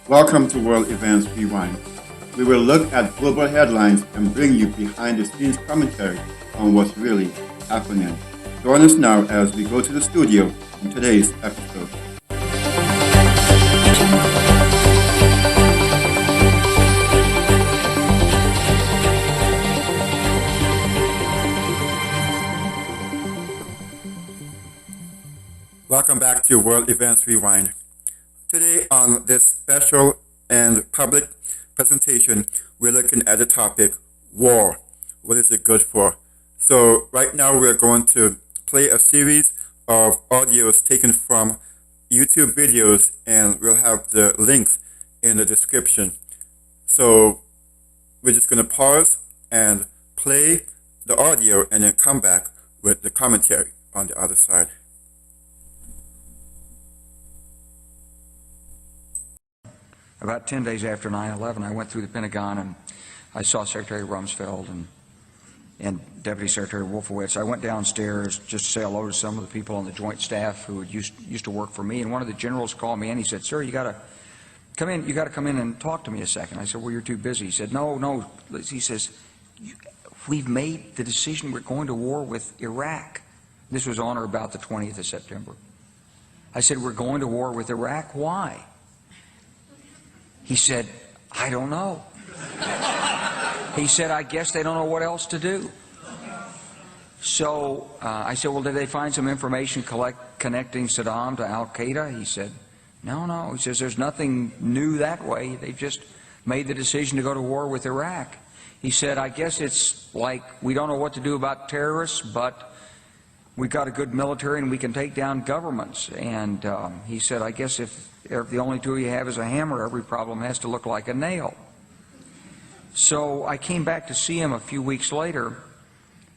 Welcome to World Events Rewind. We will look at global headlines and bring you behind-the-scenes commentary on what's really happening. Join us now as we go to the studio in today's episode. Welcome back to World Events Rewind. Today on this special and public presentation, we're looking at the topic, war. What is it good for? So right now we're going to play a series of audios taken from YouTube videos, and we'll have the links in the description. So we're just going to pause and play the audio and then come back with the commentary on the other side. About 10 days after 9/11, I went through the Pentagon and I saw Secretary Rumsfeld and Deputy Secretary Wolfowitz. I went downstairs just to say hello to some of the people on the Joint Staff who used to work for me, and one of the generals called me and he said, "Sir, you got to come in. You got to come in and talk to me a second." I said, "Well, you're too busy." He said, "No." He says, "We've made the decision. We're going to war with Iraq." This was on or about the 20th of September. I said, "We're going to war with Iraq. Why?" He said, "I don't know." He said, "I guess they don't know what else to do." So I said, "Well, did they find some information connecting Saddam to Al-Qaeda?" He said, No. He says, "There's nothing new that way. They've just made the decision to go to war with Iraq." He said, "I guess it's like we don't know what to do about terrorists, but we've got a good military and we can take down governments." And he said, "I guess if the only tool you have is a hammer, every problem has to look like a nail." So I came back to see him a few weeks later,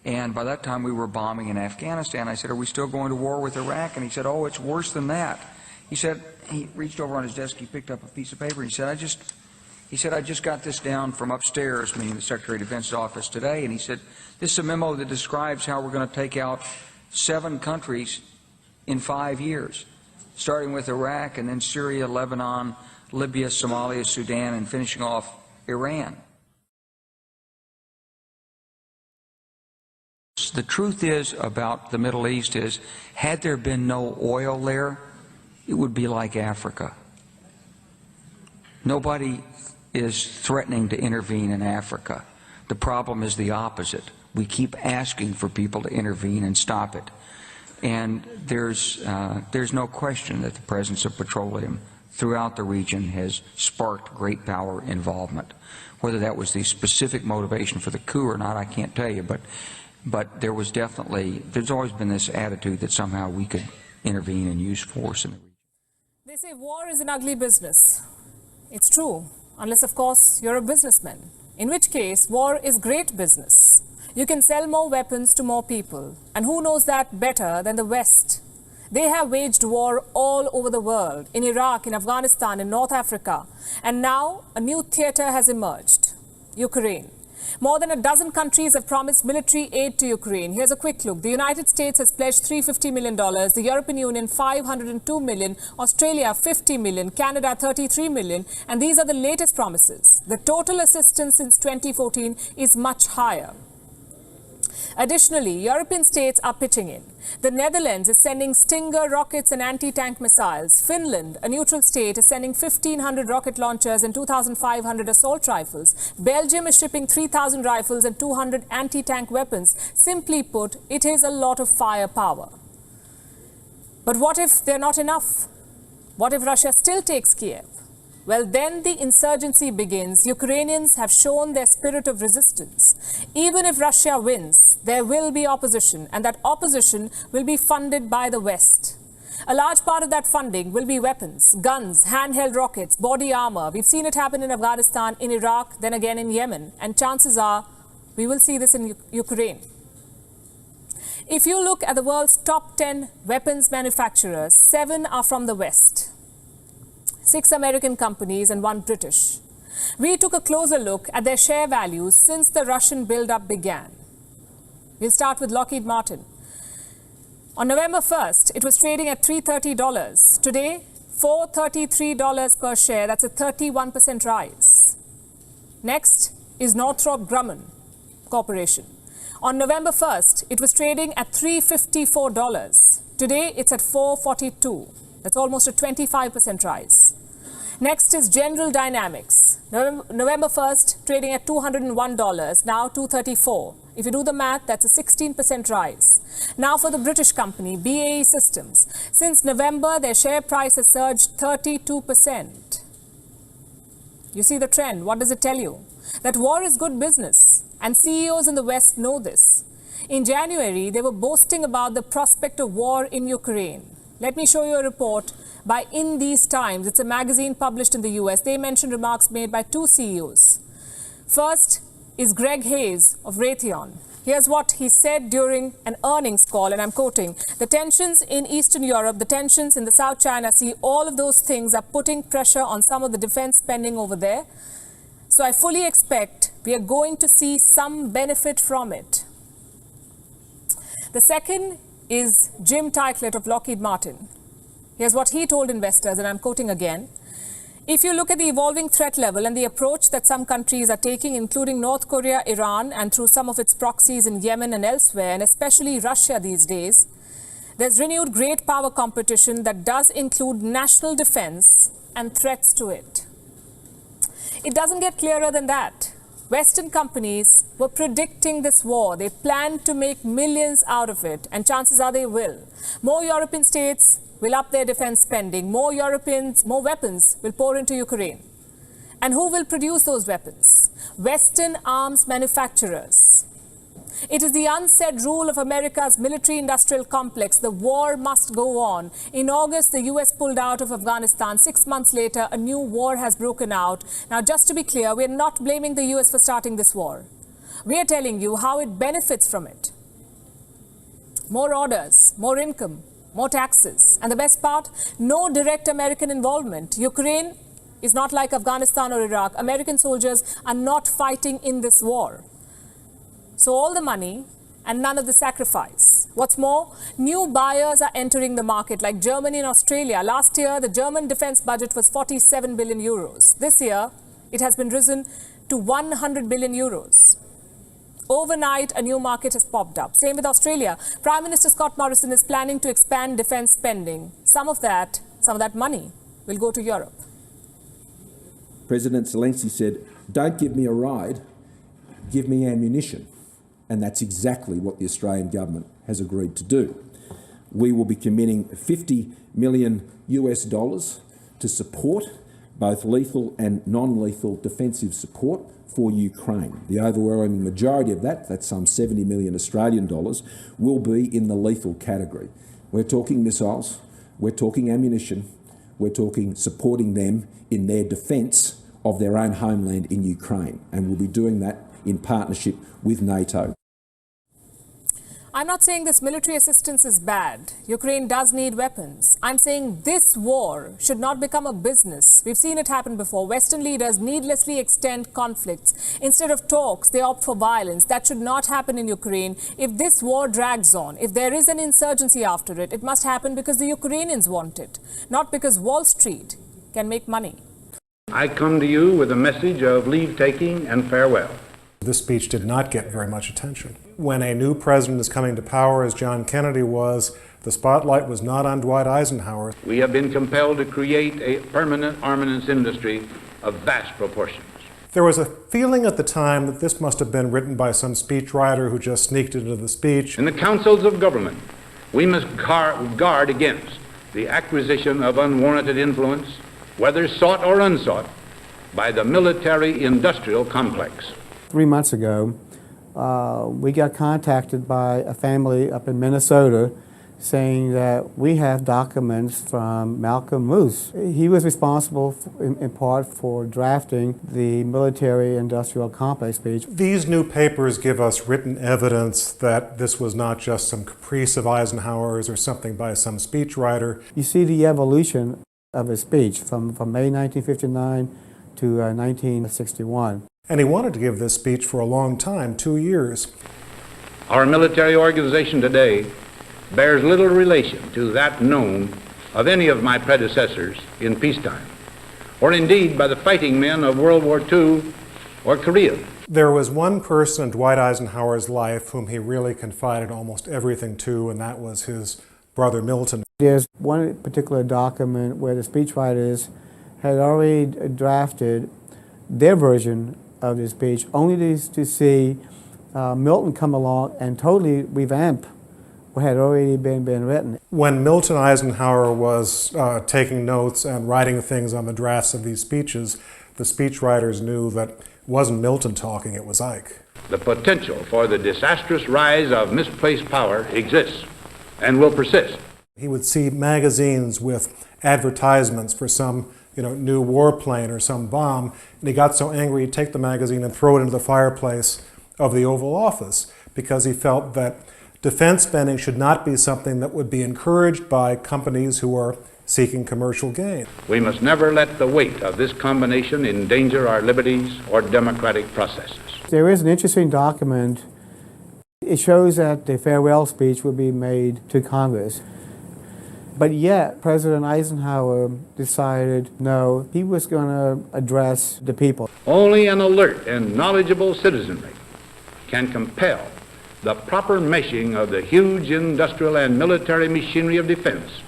and by that time we were bombing in Afghanistan. I said, "Are we still going to war with Iraq?" And he said, "Oh, it's worse than that." He said, he reached over on his desk, he picked up a piece of paper, and he said, I just got this down from upstairs, meaning the Secretary of Defense's office today, and he said, "This is a memo that describes how we're going to take out 7 countries in 5 years. Starting with Iraq and then Syria, Lebanon, Libya, Somalia, Sudan, and finishing off Iran." The truth is about the Middle East is, had there been no oil there, it would be like Africa. Nobody is threatening to intervene in Africa. The problem is the opposite. We keep asking for people to intervene and stop it. And there's no question that the presence of petroleum throughout the region has sparked great power involvement. Whether that was the specific motivation for the coup or not, I can't tell you, but there's always been this attitude that somehow we could intervene and use force in the region. They say war is an ugly business. It's true, unless of course you're a businessman, in which case war is great business. You can sell more weapons to more people. And who knows that better than the West? They have waged war all over the world, in Iraq, in Afghanistan, in North Africa. And now a new theater has emerged, Ukraine. More than a dozen countries have promised military aid to Ukraine. Here's a quick look. The United States has pledged $350 million, the European Union $502 million, Australia $50 million, Canada $33 million, and these are the latest promises. The total assistance since 2014 is much higher. Additionally, European states are pitching in. The Netherlands is sending Stinger rockets and anti-tank missiles. Finland, a neutral state, is sending 1,500 rocket launchers and 2,500 assault rifles. Belgium is shipping 3,000 rifles and 200 anti-tank weapons. Simply put, it is a lot of firepower. But what if they're not enough? What if Russia still takes Kiev? Well, then the insurgency begins. Ukrainians have shown their spirit of resistance. Even if Russia wins, there will be opposition, and that opposition will be funded by the West. A large part of that funding will be weapons, guns, handheld rockets, body armor. We've seen it happen in Afghanistan, in Iraq, then again in Yemen, and chances are we will see this in Ukraine. If you look at the world's top 10 weapons manufacturers, 7 are from the West. 6 American companies and 1 British. We took a closer look at their share values since the Russian build-up began. We'll start with Lockheed Martin. On November 1st, it was trading at $330. Today, $433 per share. That's a 31% rise. Next is Northrop Grumman Corporation. On November 1st, it was trading at $354. Today, it's at $442. That's almost a 25% rise. Next is General Dynamics. November 1st, trading at $201, now $234. If you do the math, that's a 16% rise. Now for the British company, BAE Systems. Since November, their share price has surged 32%. You see the trend. What does it tell you? That war is good business, and CEOs in the West know this. In January, they were boasting about the prospect of war in Ukraine. Let me show you a report by In These Times. It's a magazine published in the US. They mention remarks made by two CEOs. First is Greg Hayes of Raytheon. Here's what he said during an earnings call, and I'm quoting, "The tensions in Eastern Europe, the tensions in the South China Sea, all of those things are putting pressure on some of the defense spending over there. So I fully expect we are going to see some benefit from it." The second is Jim Teichlet of Lockheed Martin. Here's what he told investors, and I'm quoting again. "If you look at the evolving threat level and the approach that some countries are taking, including North Korea, Iran, and through some of its proxies in Yemen and elsewhere, and especially Russia these days, there's renewed great power competition that does include national defense and threats to it." It doesn't get clearer than that. Western companies were predicting this war. They planned to make millions out of it, and chances are they will. More European states will up their defense spending. More weapons will pour into Ukraine. And who will produce those weapons? Western arms manufacturers. It is the unsaid rule of America's military-industrial complex. The war must go on. In August, the US pulled out of Afghanistan. 6 months later, a new war has broken out. Now, just to be clear, we're not blaming the US for starting this war. We are telling you how it benefits from it. More orders, more income, more taxes. And the best part, no direct American involvement. Ukraine is not like Afghanistan or Iraq. American soldiers are not fighting in this war. So all the money and none of the sacrifice. What's more, new buyers are entering the market, like Germany and Australia. Last year, the German defense budget was 47 billion euros. This year, it has been risen to 100 billion euros. Overnight, a new market has popped up. Same with Australia. Prime Minister Scott Morrison is planning to expand defense spending. Some of that money will go to Europe. President Zelensky said, "Don't give me a ride, give me ammunition." And that's exactly what the Australian government has agreed to do. We will be committing $50 million to support both lethal and non-lethal defensive support for Ukraine. The overwhelming majority of that, that's some 70 million Australian dollars, will be in the lethal category. We're talking missiles, we're talking ammunition, we're talking supporting them in their defence of their own homeland in Ukraine, and we'll be doing that in partnership with NATO. I'm not saying this military assistance is bad. Ukraine does need weapons. I'm saying this war should not become a business. We've seen it happen before. Western leaders needlessly extend conflicts. Instead of talks, they opt for violence. That should not happen in Ukraine. If this war drags on, if there is an insurgency after it, it must happen because the Ukrainians want it, not because Wall Street can make money. I come to you with a message of leave-taking and farewell. This speech did not get very much attention. When a new president is coming to power, as John Kennedy was, the spotlight was not on Dwight Eisenhower. We have been compelled to create a permanent armaments industry of vast proportions. There was a feeling at the time that this must have been written by some speechwriter who just sneaked into the speech. In the councils of government, we must guard against the acquisition of unwarranted influence, whether sought or unsought, by the military-industrial complex. 3 months ago, we got contacted by a family up in Minnesota saying that we have documents from Malcolm Moose. He was responsible in part for drafting the military-industrial complex speech. These new papers give us written evidence that this was not just some caprice of Eisenhower's or something by some speechwriter. You see the evolution of his speech from May 1959 to 1961. And he wanted to give this speech for a long time, 2 years. Our military organization today bears little relation to that known of any of my predecessors in peacetime, or indeed by the fighting men of World War II or Korea. There was one person in Dwight Eisenhower's life whom he really confided almost everything to, and that was his brother Milton. There's one particular document where the speechwriters had already drafted their version of the speech, only to see Milton come along and totally revamp what had already been written. When Milton Eisenhower was taking notes and writing things on the drafts of these speeches, the speechwriters knew that it wasn't Milton talking, it was Ike. The potential for the disastrous rise of misplaced power exists and will persist. He would see magazines with advertisements for some new warplane or some bomb, and he got so angry he'd take the magazine and throw it into the fireplace of the Oval Office because he felt that defense spending should not be something that would be encouraged by companies who are seeking commercial gain. We must never let the weight of this combination endanger our liberties or democratic processes. There is an interesting document. It shows that the farewell speech would be made to Congress. But yet, President Eisenhower decided no, he was going to address the people. Only an alert and knowledgeable citizenry can compel the proper meshing of the huge industrial and military machinery of defense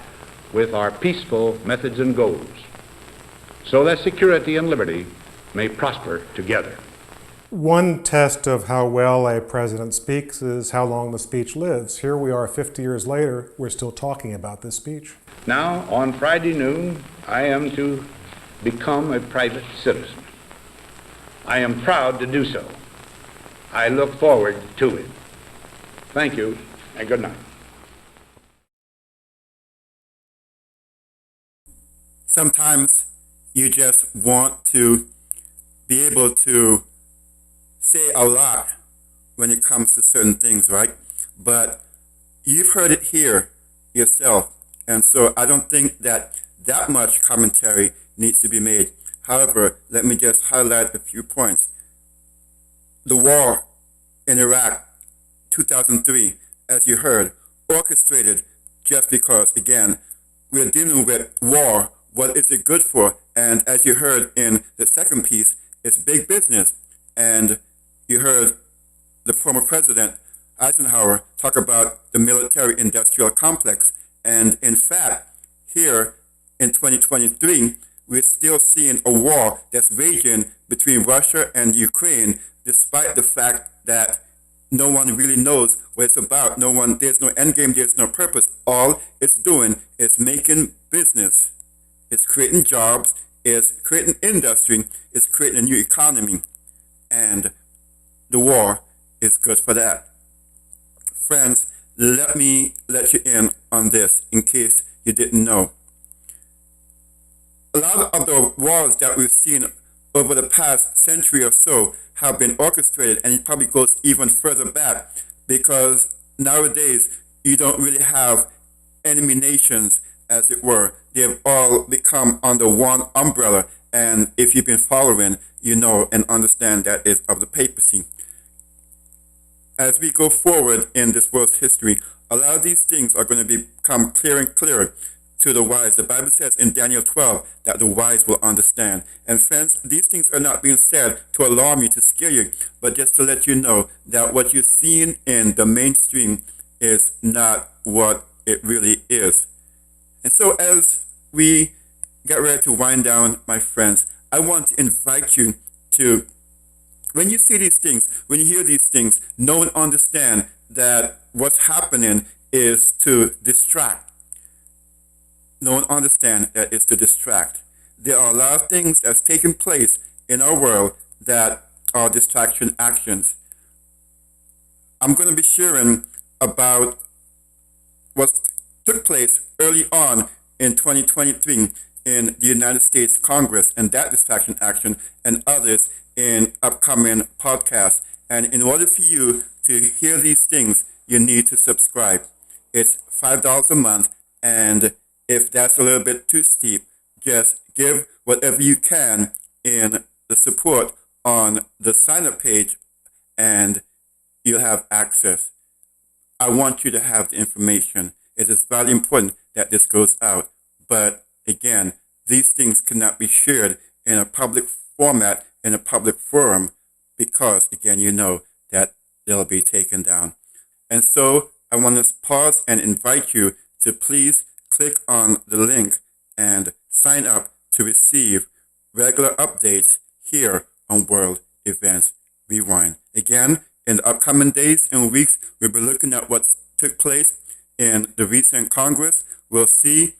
with our peaceful methods and goals, so that security and liberty may prosper together. One test of how well a president speaks is how long the speech lives. Here we are 50 years later, we're still talking about this speech. Now, on Friday noon, I am to become a private citizen. I am proud to do so. I look forward to it. Thank you, and good night. Sometimes you just want to be able to say a lot when it comes to certain things, right? But you've heard it here yourself, and so I don't think that much commentary needs to be made. However, let me just highlight a few points. The war in Iraq, 2003, as you heard, orchestrated just because, again, we're dealing with war. What is it good for? And as you heard in the second piece, it's big business. And you heard the former president, Eisenhower, talk about the military-industrial complex. And in fact, here in 2023, we're still seeing a war that's raging between Russia and Ukraine, despite the fact that no one really knows what it's about. There's no end game, there's no purpose. All it's doing is making business. It's creating jobs, it's creating industry, it's creating a new economy. And the war is good for that. Friends, let me let you in on this in case you didn't know. A lot of the wars that we've seen over the past century or so have been orchestrated, and it probably goes even further back because nowadays you don't really have enemy nations, as it were. They've all become under one umbrella, and if you've been following, you know and understand that is of the papacy. As we go forward in this world's history, a lot of these things are going to become clearer and clearer to the wise. The Bible says in Daniel 12 that the wise will understand. And friends, these things are not being said to alarm you, to scare you, but just to let you know that what you're seeing in the mainstream is not what it really is. And so as we get ready to wind down, my friends, I want to invite you to, when you see these things, when you hear these things, know and understand that what's happening is to distract. Know and understand that it's to distract. There are a lot of things that's taking place in our world that are distraction actions. I'm going to be sharing about what took place early on in 2023 in the United States Congress and that distraction action and others in upcoming podcasts. And in order for you to hear these things, you need to subscribe. It's $5 a month, and if that's a little bit too steep, just give whatever you can in the support on the sign-up page, and you'll have access I want you to have the information. It is very important that this goes out. But again, these things cannot be shared in a public format, in a public forum, because, again, you know that they'll be taken down. And so I want to pause and invite you to please click on the link and sign up to receive regular updates here on World Events Rewind. Again, in the upcoming days and weeks, we'll be looking at what took place in the recent Congress. We'll see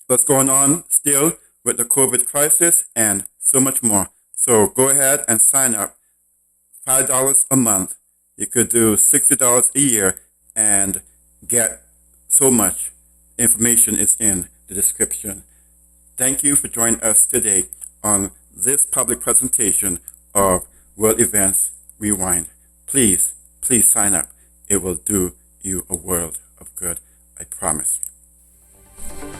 what's going on still with the COVID crisis and so much more. So go ahead and sign up. $5 a month. You could do $60 a year and get so much. Information is in the description. Thank you for joining us today on this public presentation of World Events Rewind. Please sign up. It will do you a world of good, I promise.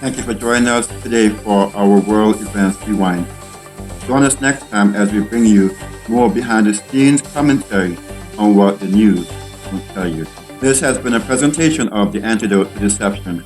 Thank you for joining us today for our World Events Rewind. Join us next time as we bring you more behind-the-scenes commentary on what the news will tell you. This has been a presentation of The Antidote to Deception.